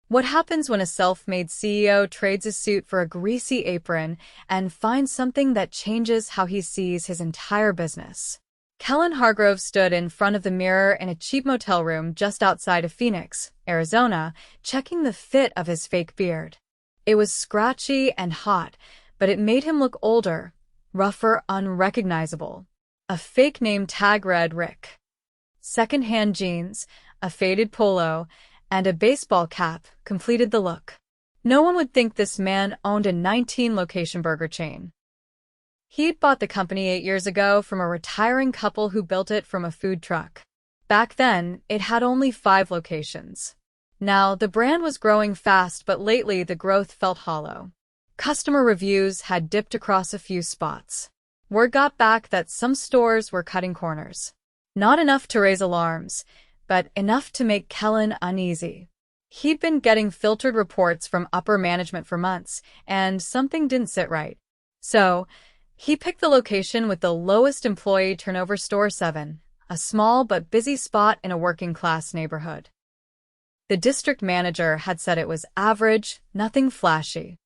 What happens when a self-made CEO trades his suit for a greasy apron and finds something that changes how he sees his entire business? Kellan Hargrove stood in front of the mirror in a cheap motel room just outside of Phoenix, Arizona, checking the fit of his fake beard. It was scratchy and hot, but it made him look older, rougher, unrecognizable. A fake name tag read Rick. Second-hand jeans, a faded polo, and a baseball cap completed the look. No one would think this man owned a 19-location burger chain. He'd bought the company 8 years ago from a retiring couple who built it from a food truck. Back then, it had only 5 locations. Now, the brand was growing fast, but lately the growth felt hollow. Customer reviews had dipped across a few spots. Word got back that some stores were cutting corners. Not enough to raise alarms, but enough to make Kellan uneasy. He'd been getting filtered reports from upper management for months, and something didn't sit right. So, he picked the location with the lowest employee turnover, Store 7, a small but busy spot in a working-class neighborhood. The district manager had said it was average, nothing flashy.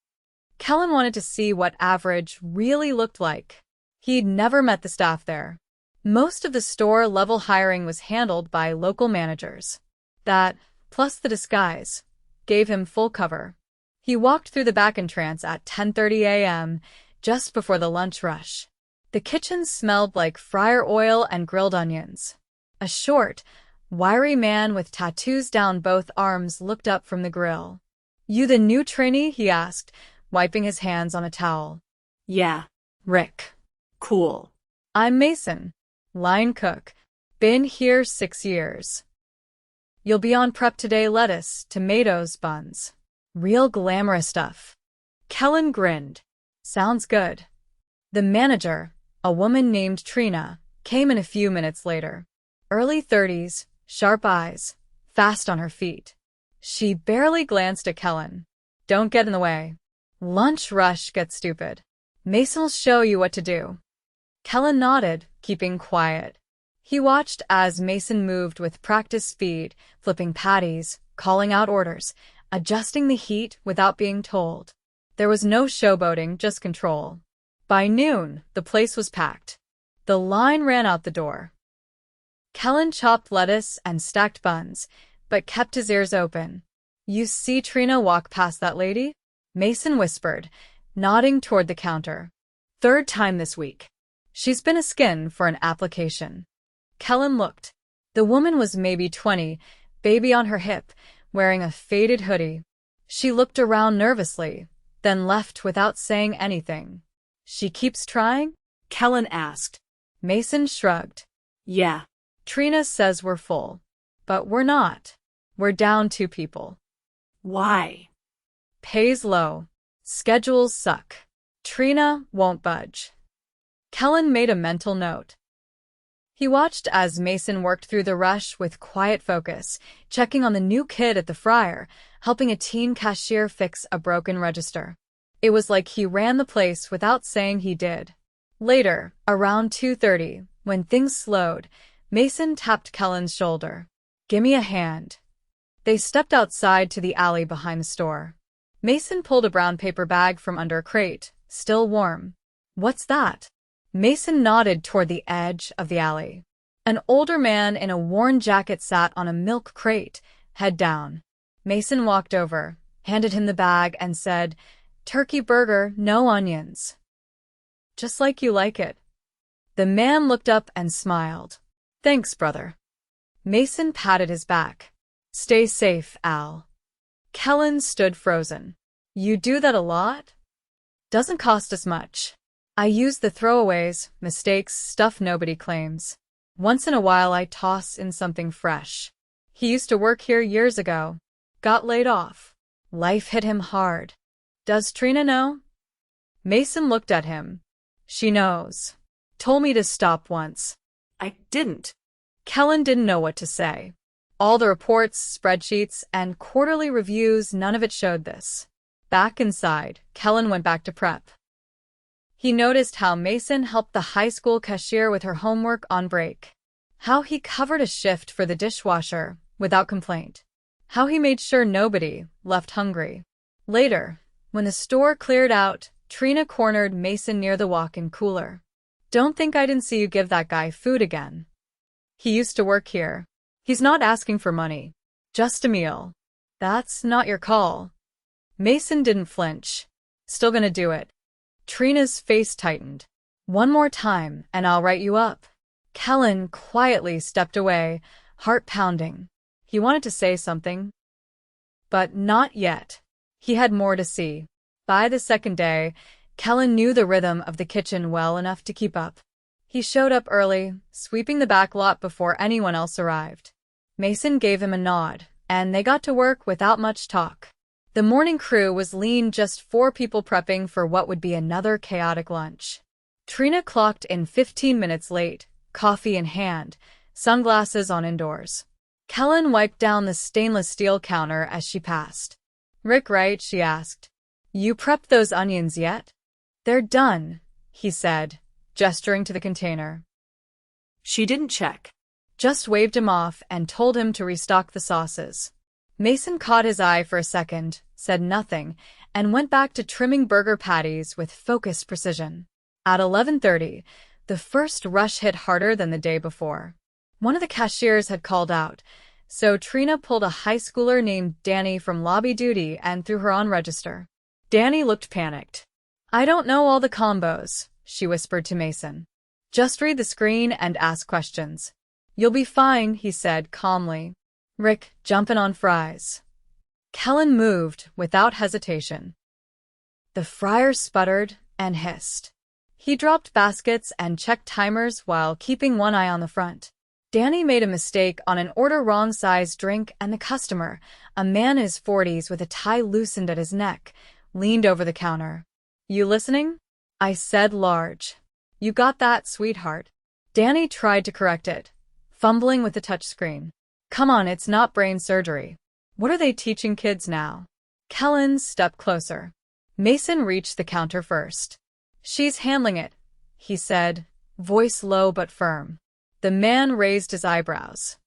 Kellan wanted to see what average really looked like. He'd never met the staff there. Most of the store-level hiring was handled by local managers. That, plus the disguise, gave him full cover. He walked through the back entrance at 10:30 a.m., just before the lunch rush. The kitchen smelled like fryer oil and grilled onions. A short, wiry man with tattoos down both arms looked up from the grill. "You the new trainee?" he asked, wiping his hands on a towel. "Yeah." "Rick." "Cool." "I'm Mason. Line cook. Been here 6 years. You'll be on prep today: lettuce, tomatoes, buns. Real glamorous stuff." Kellan grinned. "Sounds good." The manager, a woman named Trina, came in a few minutes later. Early 30s, sharp eyes, fast on her feet. She barely glanced at Kellan. "Don't get in the way. Lunch rush gets stupid. Mason'll show you what to do." Kellan nodded, keeping quiet. He watched as Mason moved with practiced speed, flipping patties, calling out orders, adjusting the heat without being told. There was no showboating, just control. By noon, the place was packed. The line ran out the door. Kellan chopped lettuce and stacked buns, but kept his ears open. "You see Trina walk past that lady?" Mason whispered, nodding toward the counter. "3rd time this week. She's been a skin for an application." Kellan looked. The woman was maybe 20, baby on her hip, wearing a faded hoodie. She looked around nervously, then left without saying anything. "She keeps trying?" Kellan asked. Mason shrugged. "Yeah." "Trina says we're full. But we're not. We're down 2 people. "Why?" "Pays low. Schedules suck. Trina won't budge." Kellan made a mental note. He watched as Mason worked through the rush with quiet focus, checking on the new kid at the fryer, helping a teen cashier fix a broken register. It was like he ran the place without saying he did. Later, around 2:30, when things slowed, Mason tapped Kellan's shoulder. "Gimme a hand." They stepped outside to the alley behind the store. Mason pulled a brown paper bag from under a crate, still warm. "What's that?" Mason nodded toward the edge of the alley. An older man in a worn jacket sat on a milk crate, head down. Mason walked over, handed him the bag, and said, "Turkey burger, no onions." "Just like you like it." The man looked up and smiled. "Thanks, brother." Mason patted his back. "Stay safe, Al." Kellan stood frozen. "You do that a lot?" "Doesn't cost us much. I use the throwaways, mistakes, stuff nobody claims. Once in a while I toss in something fresh. He used to work here years ago. Got laid off. Life hit him hard. Does Trina know?" Mason looked at him. "She knows. Told me to stop once." "I didn't." Kellan didn't know what to say. All the reports, spreadsheets, and quarterly reviews, none of it showed this. Back inside, Kellan went back to prep. He noticed how Mason helped the high school cashier with her homework on break. How he covered a shift for the dishwasher, without complaint. how he made sure nobody left hungry. Later, when the store cleared out, Trina cornered Mason near the walk-in cooler. Don't think I didn't see you give that guy food again. He used to work here. He's not asking for money. Just a meal. That's not your call. Mason didn't flinch. Still gonna do it. Trina's face tightened. One more time, and I'll write you up. Kellan quietly stepped away, heart pounding. He wanted to say something, but not yet. He had more to see. By the second day, Kellan knew the rhythm of the kitchen well enough to keep up. He showed up early, sweeping the back lot before anyone else arrived. Mason gave him a nod, and they got to work without much talk. The morning crew was lean, just 4 people prepping for what would be another chaotic lunch. Trina clocked in 15 minutes late, coffee in hand, sunglasses on indoors. Kellan wiped down the stainless steel counter as she passed. Rick, right? She asked. You prepped those onions yet? They're done, he said, gesturing to the container. She didn't check. Just waved him off and told him to restock the sauces. Mason caught his eye for a second, said nothing, and went back to trimming burger patties with focused precision. At 11:30, the first rush hit harder than the day before. One of the cashiers had called out, so Trina pulled a high schooler named Danny from lobby duty and threw her on register. Danny looked panicked. I don't know all the combos, she whispered to Mason. Just read the screen and ask questions. You'll be fine, he said calmly. Rick, jumpin' on fries. Kellan moved without hesitation. The fryer sputtered and hissed. He dropped baskets and checked timers while keeping one eye on the front. Danny made a mistake on an order, wrong size drink, and the customer, a man in his 40s with a tie loosened at his neck, leaned over the counter. You listening? I said large. You got that, sweetheart? Danny tried to correct it, fumbling with the touchscreen. Come on, it's not brain surgery. What are they teaching kids now? Kellan stepped closer. Mason reached the counter first. She's handling it, he said, voice low but firm. The man raised his eyebrows.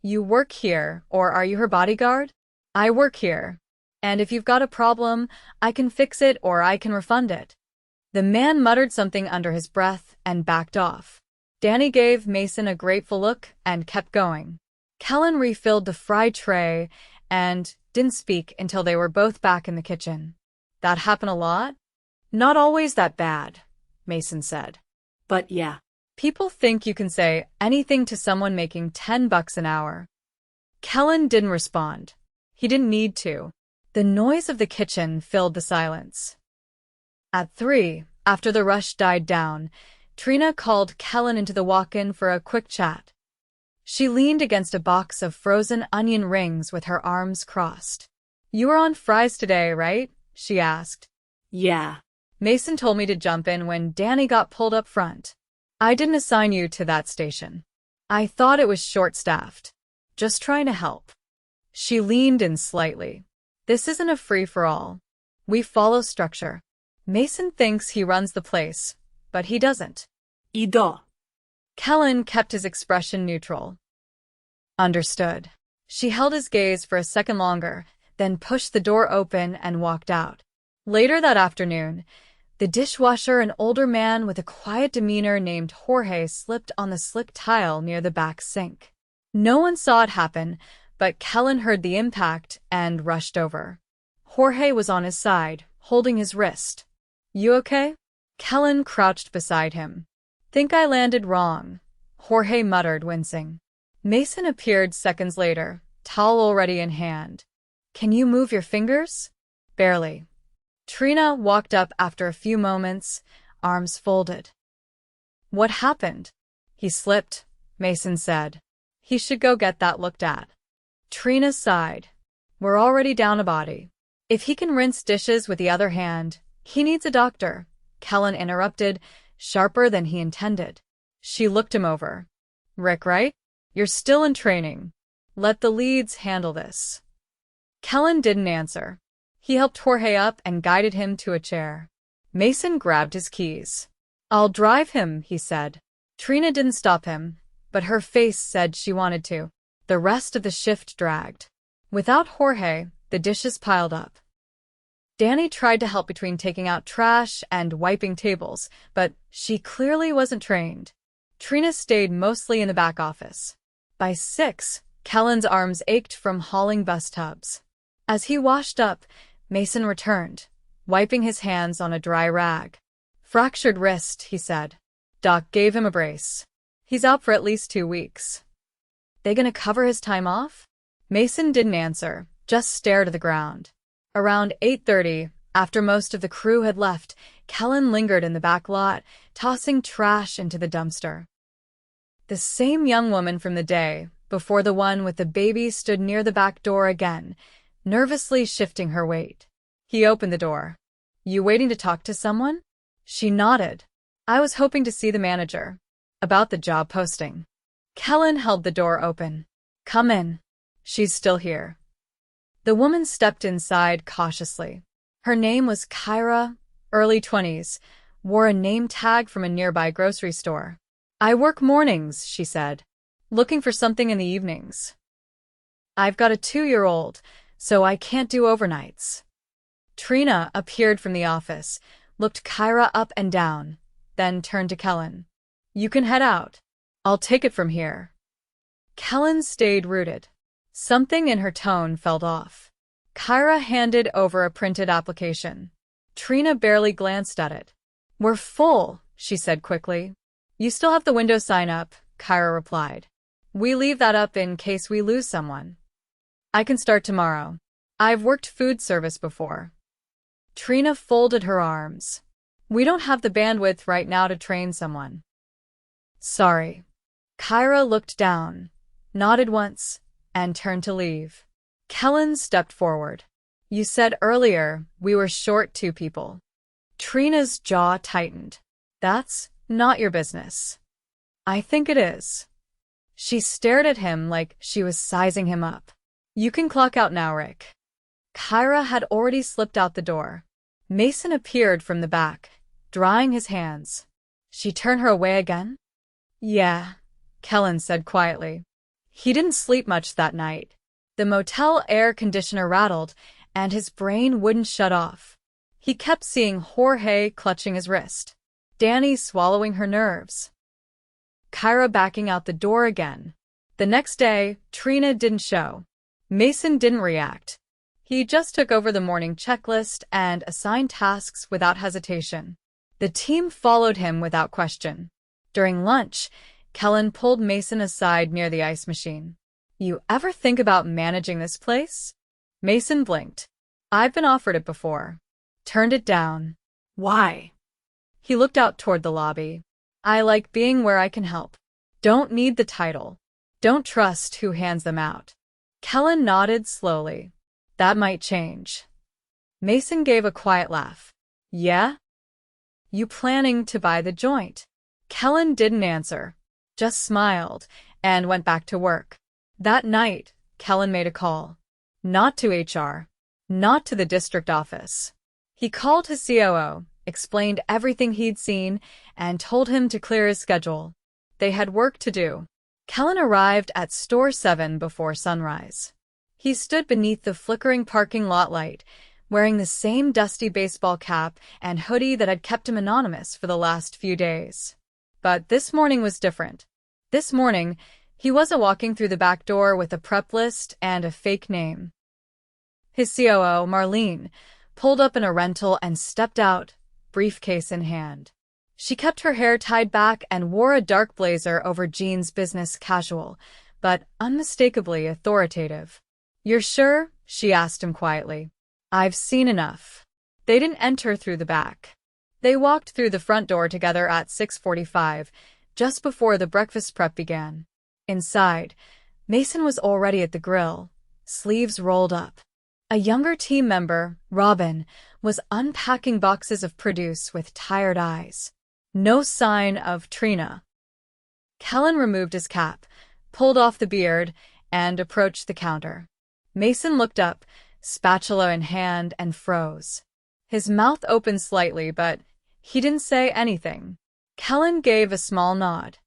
You work here, or are you her bodyguard? I work here. And if you've got a problem, I can fix it or I can refund it. The man muttered something under his breath and backed off. Danny gave Mason a grateful look and kept going. Kellan refilled the fry tray and didn't speak until they were both back in the kitchen. That happen a lot? Not always that bad, Mason said. But yeah. People think you can say anything to someone making $10 an hour. Kellan didn't respond. He didn't need to. The noise of the kitchen filled the silence. At 3, after the rush died down, Trina called Kellan into the walk-in for a quick chat. She leaned against a box of frozen onion rings with her arms crossed. You were on fries today, right? She asked. Yeah. Mason told me to jump in when Danny got pulled up front. I didn't assign you to that station. I thought it was short-staffed. Just trying to help. She leaned in slightly. This isn't a free-for-all. We follow structure. Mason thinks he runs the place, but he doesn't. Ido. Kellan kept his expression neutral. Understood. She held his gaze for a second longer, then pushed the door open and walked out. Later that afternoon, the dishwasher, an older man with a quiet demeanor named Jorge, slipped on the slick tile near the back sink. No one saw it happen, but Kellan heard the impact and rushed over. Jorge was on his side, holding his wrist. You okay? Kellan crouched beside him. Think I landed wrong, Jorge muttered, wincing. Mason appeared seconds later, towel already in hand. Can you move your fingers? Barely. Trina walked up after a few moments, arms folded. What happened? He slipped, Mason said. He should go get that looked at. Trina sighed. We're already down a body. If he can rinse dishes with the other hand, he needs a doctor, Kellan interrupted, sharper than he intended. She looked him over. Rick, right? You're still in training. Let the leads handle this. Kellan didn't answer. He helped Jorge up and guided him to a chair. Mason grabbed his keys. I'll drive him, he said. Trina didn't stop him, but her face said she wanted to. The rest of the shift dragged. Without Jorge, the dishes piled up. Danny tried to help between taking out trash and wiping tables, but she clearly wasn't trained. Trina stayed mostly in the back office. By 6, Kellan's arms ached from hauling bus tubs. As he washed up, Mason returned, wiping his hands on a dry rag. "Fractured wrist," he said. Doc gave him a brace. "He's out for at least 2 weeks. They gonna cover his time off?" Mason didn't answer, just stared at the ground. Around 8:30, after most of the crew had left, Kellan lingered in the back lot, tossing trash into the dumpster. The same young woman from the day before the one with the baby stood near the back door again, nervously shifting her weight. He opened the door. "You waiting to talk to someone?" She nodded. "I was hoping to see the manager. About the job posting." Kellan held the door open. "Come in. She's still here." The woman stepped inside cautiously. Her name was Kyra, early 20s, wore a name tag from a nearby grocery store. "I work mornings," she said. "Looking for something in the evenings. I've got a 2-year-old, so I can't do overnights." Trina appeared from the office, looked Kyra up and down, then turned to Kellan. "You can head out. I'll take it from here." Kellan stayed rooted. Something in her tone felt off. Kyra handed over a printed application. Trina barely glanced at it. "We're full," she said quickly. "You still have the window sign up," Kyra replied. "We leave that up in case we lose someone. I can start tomorrow. I've worked food service before." Trina folded her arms. "We don't have the bandwidth right now to train someone." "Sorry." Kyra looked down, nodded once, and turned to leave. Kellan stepped forward. "You said earlier we were short 2 people." Trina's jaw tightened. "That's not your business." "I think it is." She stared at him like she was sizing him up. "You can clock out now, Rick." Kyra had already slipped out the door. Mason appeared from the back, drying his hands. "She turned her away again?" "Yeah," Kellan said quietly. He didn't sleep much that night. The motel air conditioner rattled, and his brain wouldn't shut off. He kept seeing Jorge clutching his wrist, Danny swallowing her nerves, Kyra backing out the door again. The next day, Trina didn't show. Mason didn't react. He just took over the morning checklist and assigned tasks without hesitation. The team followed him without question. During lunch, Kellan pulled Mason aside near the ice machine. "You ever think about managing this place?" Mason blinked. "I've been offered it before. Turned it down." Why? He looked out toward the lobby. "I like being where I can help. Don't need the title. Don't trust who hands them out." Kellan nodded slowly. "That might change." Mason gave a quiet laugh. "Yeah? You planning to buy the joint?" Kellan didn't answer, just smiled, and went back to work. That night, Kellan made a call. Not to HR. Not to the district office. He called his COO, explained everything he'd seen, and told him to clear his schedule. They had work to do. Kellan arrived at Store 7 before sunrise. He stood beneath the flickering parking lot light, wearing the same dusty baseball cap and hoodie that had kept him anonymous for the last few days. But this morning was different. This morning, he wasn't walking through the back door with a prep list and a fake name. His COO, Marlene, pulled up in a rental and stepped out, briefcase in hand. She kept her hair tied back and wore a dark blazer over jeans, business casual, but unmistakably authoritative. "You're sure?" she asked him quietly. "I've seen enough." They didn't enter through the back. They walked through the front door together at 6:45, just before the breakfast prep began. Inside, Mason was already at the grill, sleeves rolled up. A younger team member, Robin, was unpacking boxes of produce with tired eyes. No sign of Trina. Kellan removed his cap, pulled off the beard, and approached the counter. Mason looked up, spatula in hand, and froze. His mouth opened slightly, but he didn't say anything. Kellan gave a small nod.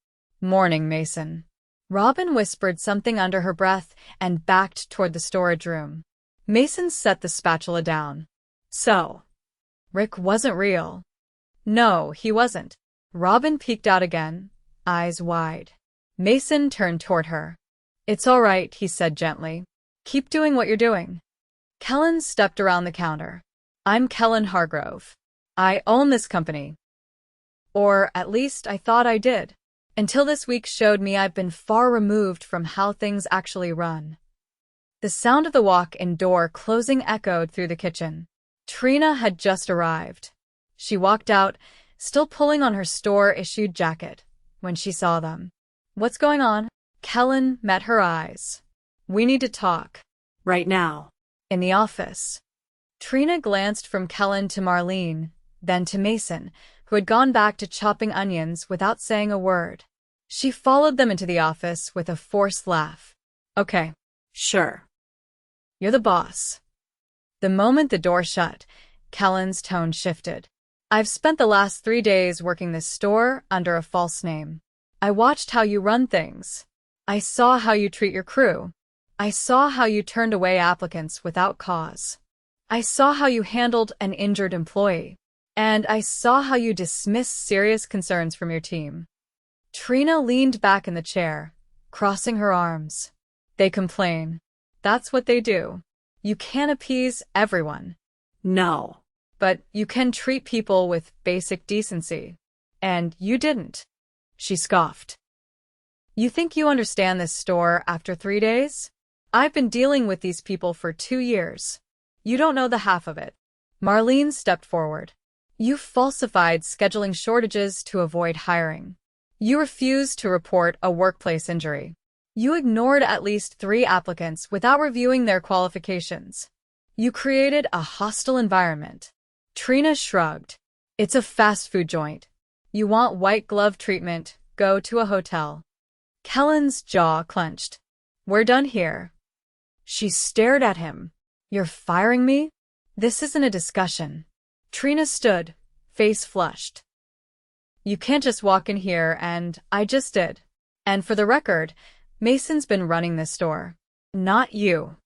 "Morning, Mason." Robin whispered something under her breath and backed toward the storage room. Mason set the spatula down. So, Rick wasn't real. No, he wasn't. Robin peeked out again, eyes wide. Mason turned toward her. It's all right, he said gently. Keep doing what you're doing. Kellan stepped around the counter. I'm Kellan Hargrove. I own this company. Or at least I thought I did. Until this week showed me I've been far removed from how things actually run. The sound of the walk-in door closing echoed through the kitchen. Trina had just arrived. She walked out, still pulling on her store-issued jacket, when she saw them. What's going on? Kellan met her eyes. We need to talk. right now. In the office. Trina glanced from Kellan to Marlene, then to Mason, who had gone back to chopping onions without saying a word. She followed them into the office with a forced laugh. Okay. Sure. You're the boss. The moment the door shut, Kellan's tone shifted. I've spent the last 3 days working this store under a false name. I watched how you run things. I saw how you treat your crew. I saw how you turned away applicants without cause. I saw how you handled an injured employee. And I saw how you dismissed serious concerns from your team. Trina leaned back in the chair, crossing her arms. They complain. That's what they do. You can't appease everyone. No. But you can treat people with basic decency. And you didn't. She scoffed. You think you understand this store after 3 days? I've been dealing with these people for 2 years. You don't know the half of it. Marlene stepped forward. You falsified scheduling shortages to avoid hiring. You refused to report a workplace injury. You ignored at least 3 applicants without reviewing their qualifications. You created a hostile environment. Trina shrugged. It's a fast food joint. You want white glove treatment, go to a hotel. Kellan's jaw clenched. We're done here. She stared at him. You're firing me? This isn't a discussion. Trina stood, face flushed. You can't just walk in here, and I just did. And for the record, Mason's been running this store. Not you.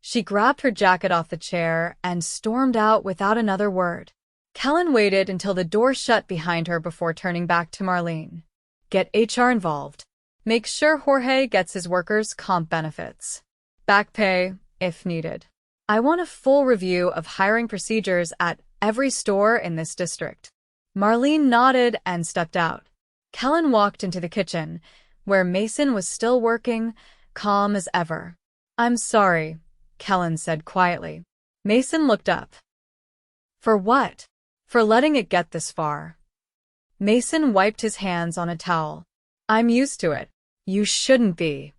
She grabbed her jacket off the chair and stormed out without another word. Kellan waited until the door shut behind her before turning back to Marlene. Get HR involved. Make sure Jorge gets his workers' comp benefits. Back pay, if needed. I want a full review of hiring procedures at every store in this district. Marlene nodded and stepped out. Kellan walked into the kitchen, where Mason was still working, calm as ever. I'm sorry, Kellan said quietly. Mason looked up. For what? For letting it get this far. Mason wiped his hands on a towel. I'm used to it. You shouldn't be.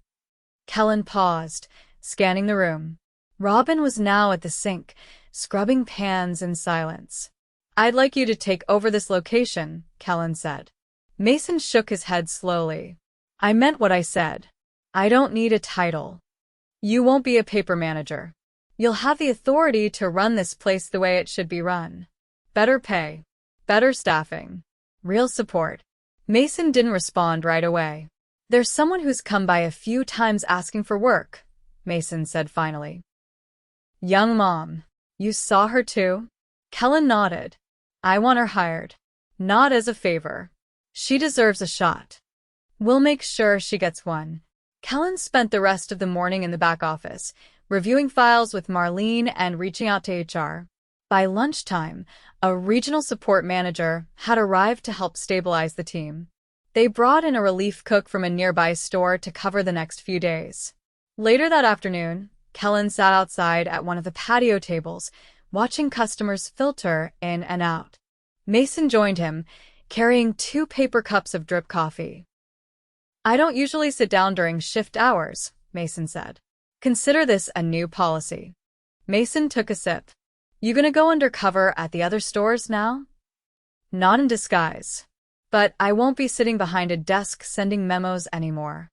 Kellan paused, scanning the room. Robin was now at the sink, scrubbing pans in silence. I'd like you to take over this location, Kellan said. Mason shook his head slowly. I meant what I said. I don't need a title. You won't be a paper manager. You'll have the authority to run this place the way it should be run. Better pay. Better staffing. Real support. Mason didn't respond right away. There's someone who's come by a few times asking for work, Mason said finally. Young mom. You saw her too? Kellan nodded. I want her hired. Not as a favor. She deserves a shot. We'll make sure she gets one. Kellan spent the rest of the morning in the back office, reviewing files with Marlene and reaching out to HR. By lunchtime, a regional support manager had arrived to help stabilize the team. They brought in a relief cook from a nearby store to cover the next few days. Later that afternoon, Kellan sat outside at one of the patio tables, watching customers filter in and out. Mason joined him, carrying 2 paper cups of drip coffee. I don't usually sit down during shift hours, Mason said. Consider this a new policy. Mason took a sip. You gonna go undercover at the other stores now? Not in disguise. But I won't be sitting behind a desk sending memos anymore.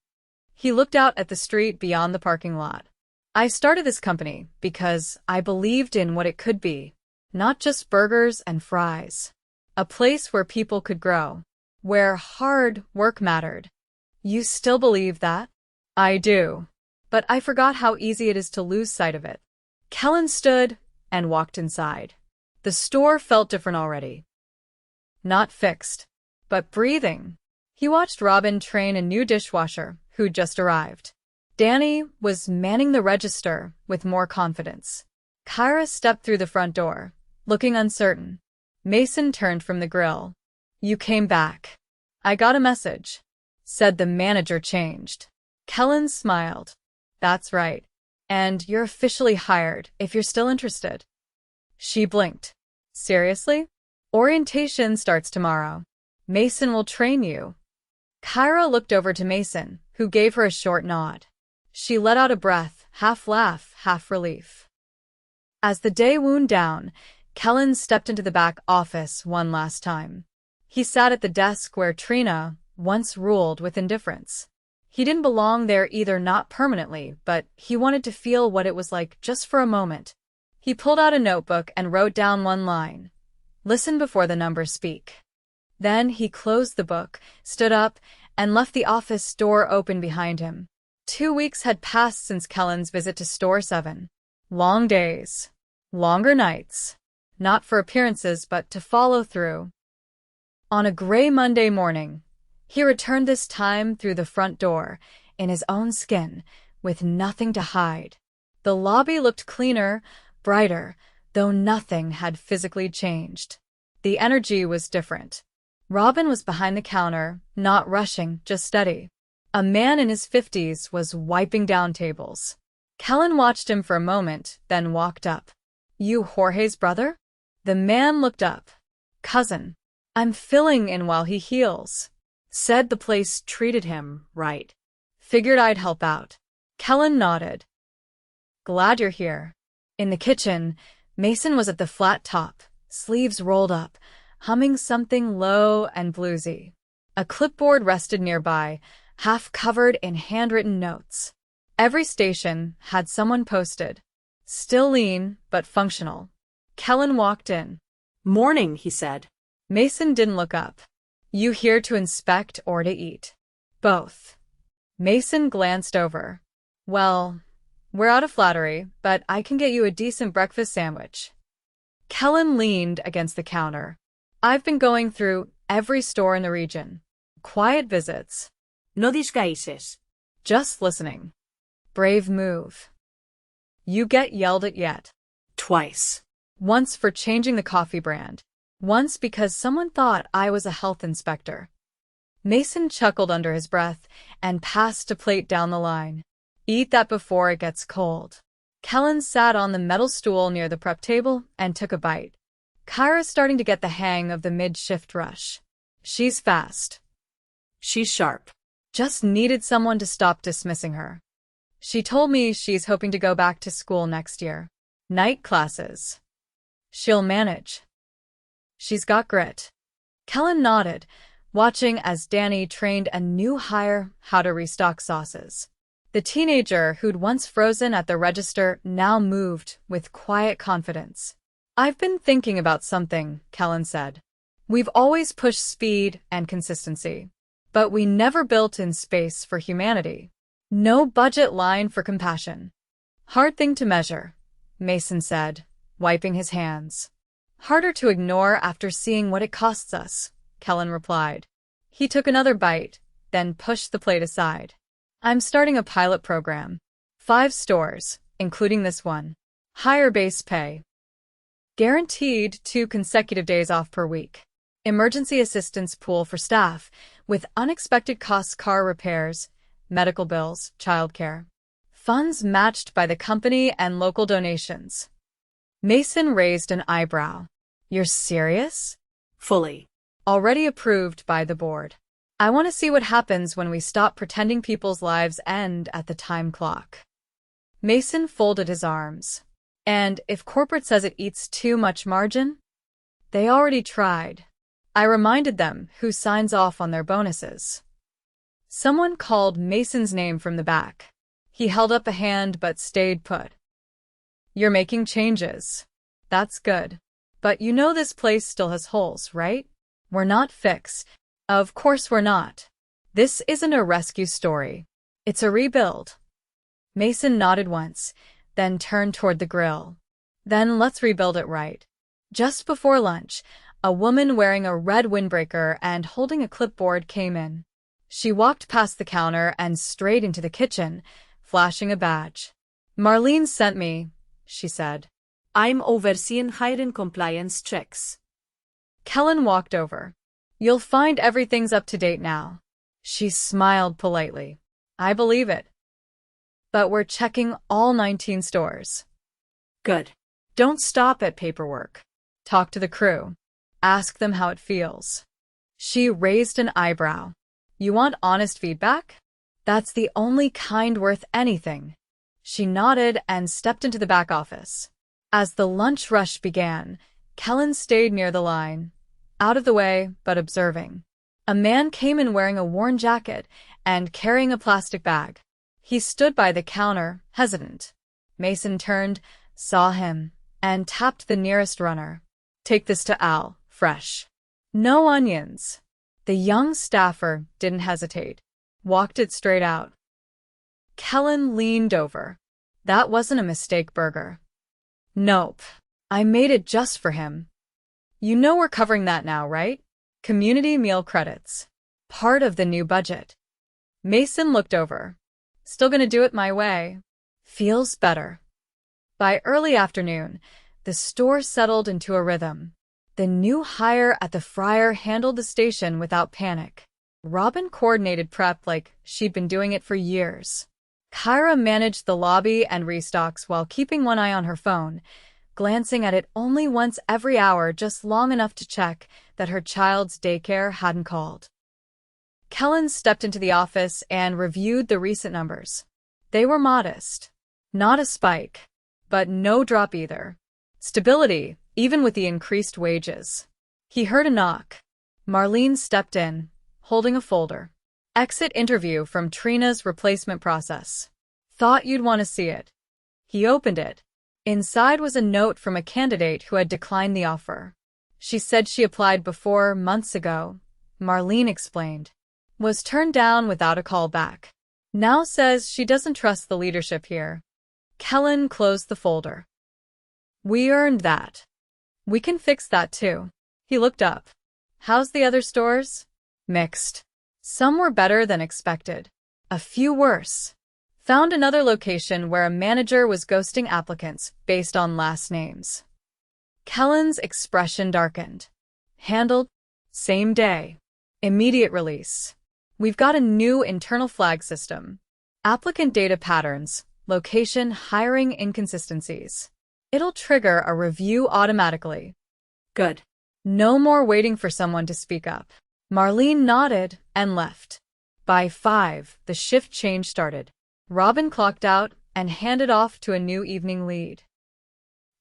He looked out at the street beyond the parking lot. I started this company because I believed in what it could be, not just burgers and fries. A place where people could grow, where hard work mattered. You still believe that? I do. But I forgot how easy it is to lose sight of it. Kellan stood and walked inside. The store felt different already. Not fixed, but breathing. He watched Robin train a new dishwasher who'd just arrived. Danny was manning the register with more confidence. Kyra stepped through the front door, looking uncertain. Mason turned from the grill. You came back. I got a message, said the manager changed. Kellan smiled. That's right. And you're officially hired if you're still interested. She blinked. Seriously? Orientation starts tomorrow. Mason will train you. Kyra looked over to Mason, who gave her a short nod. She let out a breath, half laugh, half relief. As the day wound down, Kellan stepped into the back office one last time. He sat at the desk where Trina once ruled with indifference. He didn't belong there either, not permanently, but he wanted to feel what it was like just for a moment. He pulled out a notebook and wrote down one line. Listen before the numbers speak. Then he closed the book, stood up, and left the office door open behind him. 2 weeks had passed since Kellan's visit to Store 7. Long days. Longer nights. Not for appearances, but to follow through. On a gray Monday morning, he returned this time through the front door, in his own skin, with nothing to hide. The lobby looked cleaner, brighter, though nothing had physically changed. The energy was different. Robin was behind the counter, not rushing, just steady. A man in his 50s was wiping down tables. Kellan watched him for a moment, then walked up. You Jorge's brother? The man looked up. Cousin. I'm filling in while he heals. Said the place treated him right. Figured I'd help out. Kellan nodded. Glad you're here. In the kitchen, Mason was at the flat top, sleeves rolled up, humming something low and bluesy. A clipboard rested nearby, half covered in handwritten notes. Every station had someone posted. Still lean, but functional. Kellan walked in. Morning, he said. Mason didn't look up. You here to inspect or to eat? Both. Mason glanced over. Well, we're out of flattery, but I can get you a decent breakfast sandwich. Kellan leaned against the counter. I've been going through every store in the region. Quiet visits. No disguises. Just listening. Brave move. You get yelled at yet? Twice. Once for changing the coffee brand. Once because someone thought I was a health inspector. Mason chuckled under his breath and passed a plate down the line. Eat that before it gets cold. Kellan sat on the metal stool near the prep table and took a bite. Kyra's starting to get the hang of the mid-shift rush. She's fast. She's sharp. Just needed someone to stop dismissing her. She told me she's hoping to go back to school next year. Night classes. She'll manage. She's got grit. Kellan nodded, watching as Danny trained a new hire how to restock sauces. The teenager who'd once frozen at the register now moved with quiet confidence. I've been thinking about something, Kellan said. We've always pushed speed and consistency, but we never built in space for humanity. No budget line for compassion. Hard thing to measure, Mason said, wiping his hands. Harder to ignore after seeing what it costs us, Kellan replied. He took another bite, then pushed the plate aside. I'm starting a pilot program. 5 stores, including this one. Higher base pay. Guaranteed 2 consecutive days off per week. Emergency assistance pool for staff, with unexpected costs, car repairs, medical bills, childcare. Funds matched by the company and local donations. Mason raised an eyebrow. You're serious? Fully. Already approved by the board. I want to see what happens when we stop pretending people's lives end at the time clock. Mason folded his arms. And if corporate says it eats too much margin? They already tried. I reminded them who signs off on their bonuses. Someone called Mason's name from the back. He held up a hand but stayed put. You're making changes. That's good. But you know this place still has holes, right? We're not fixed. Of course we're not. This isn't a rescue story. It's a rebuild. Mason nodded once, then turned toward the grill. Then let's rebuild it right. Just before lunch, a woman wearing a red windbreaker and holding a clipboard came in. She walked past the counter and straight into the kitchen, flashing a badge. "Marlene sent me," she said. I'm overseeing hiring compliance checks. Kellan walked over. "You'll find everything's up to date now." She smiled politely. "I believe it. But we're checking all 19 stores." Good. "Don't stop at paperwork. Talk to the crew. Ask them how it feels." She raised an eyebrow. "You want honest feedback? That's the only kind worth anything." She nodded and stepped into the back office. As the lunch rush began, Kellan stayed near the line, out of the way but observing. A man came in wearing a worn jacket and carrying a plastic bag. He stood by the counter, hesitant. Mason turned, saw him, and tapped the nearest runner. "Take this to Al, fresh. No onions." The young staffer didn't hesitate, walked it straight out. Kellan leaned over. "That wasn't a mistake burger." "Nope. I made it just for him." "You know we're covering that now, right? Community meal credits. Part of the new budget." Mason looked over. "Still gonna do it my way. Feels better." By early afternoon, the store settled into a rhythm. The new hire at the fryer handled the station without panic. Robin coordinated prep like she'd been doing it for years. Kyra managed the lobby and restocks while keeping one eye on her phone, glancing at it only once every hour, just long enough to check that her child's daycare hadn't called. Kellan stepped into the office and reviewed the recent numbers. They were modest. Not a spike, but no drop either. Stability, even with the increased wages. He heard a knock. Marlene stepped in, holding a folder. "Exit interview from Trina's replacement process. Thought you'd want to see it." He opened it. Inside was a note from a candidate who had declined the offer. "She said she applied before, months ago," Marlene explained. "Was turned down without a call back. Now says she doesn't trust the leadership here." Kellan closed the folder. "We earned that. We can fix that too." He looked up. "How's the other stores?" "Mixed. Some were better than expected. A few worse. Found another location where a manager was ghosting applicants based on last names." Kellan's expression darkened. "Handled? Same day. Immediate release. We've got a new internal flag system. Applicant data patterns, location, hiring inconsistencies. It'll trigger a review automatically." Good. No more waiting for someone to speak up. Marlene nodded and left. By 5, the shift change started. Robin clocked out and handed off to a new evening lead.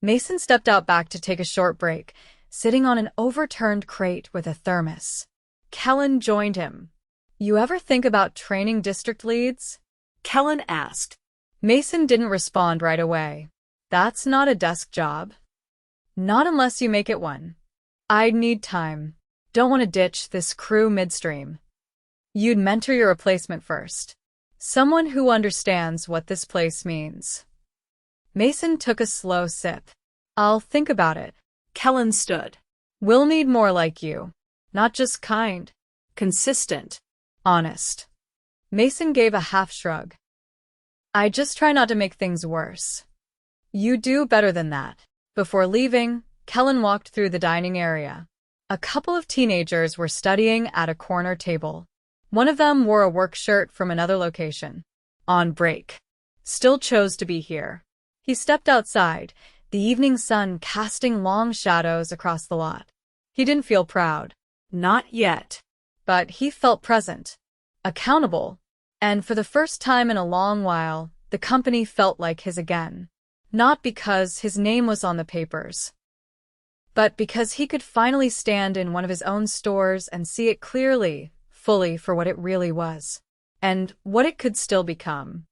Mason stepped out back to take a short break, sitting on an overturned crate with a thermos. Kellan joined him. "You ever think about training district leads?" Kellan asked. Mason didn't respond right away. "That's not a desk job. Not unless you make it one. I'd need time. Don't want to ditch this crew midstream. You'd mentor your replacement first. Someone who understands what this place means." Mason took a slow sip. "I'll think about it." Kellan stood. "We'll need more like you. Not just kind. Consistent. Honest." Mason gave a half shrug. "I just try not to make things worse." "You do better than that." Before leaving, Kellan walked through the dining area. A couple of teenagers were studying at a corner table. One of them wore a work shirt from another location. On break. Still chose to be here. He stepped outside, the evening sun casting long shadows across the lot. He didn't feel proud. Not yet. But he felt present. Accountable. And for the first time in a long while, the company felt like his again. Not because his name was on the papers, but because he could finally stand in one of his own stores and see it clearly, fully for what it really was, and what it could still become.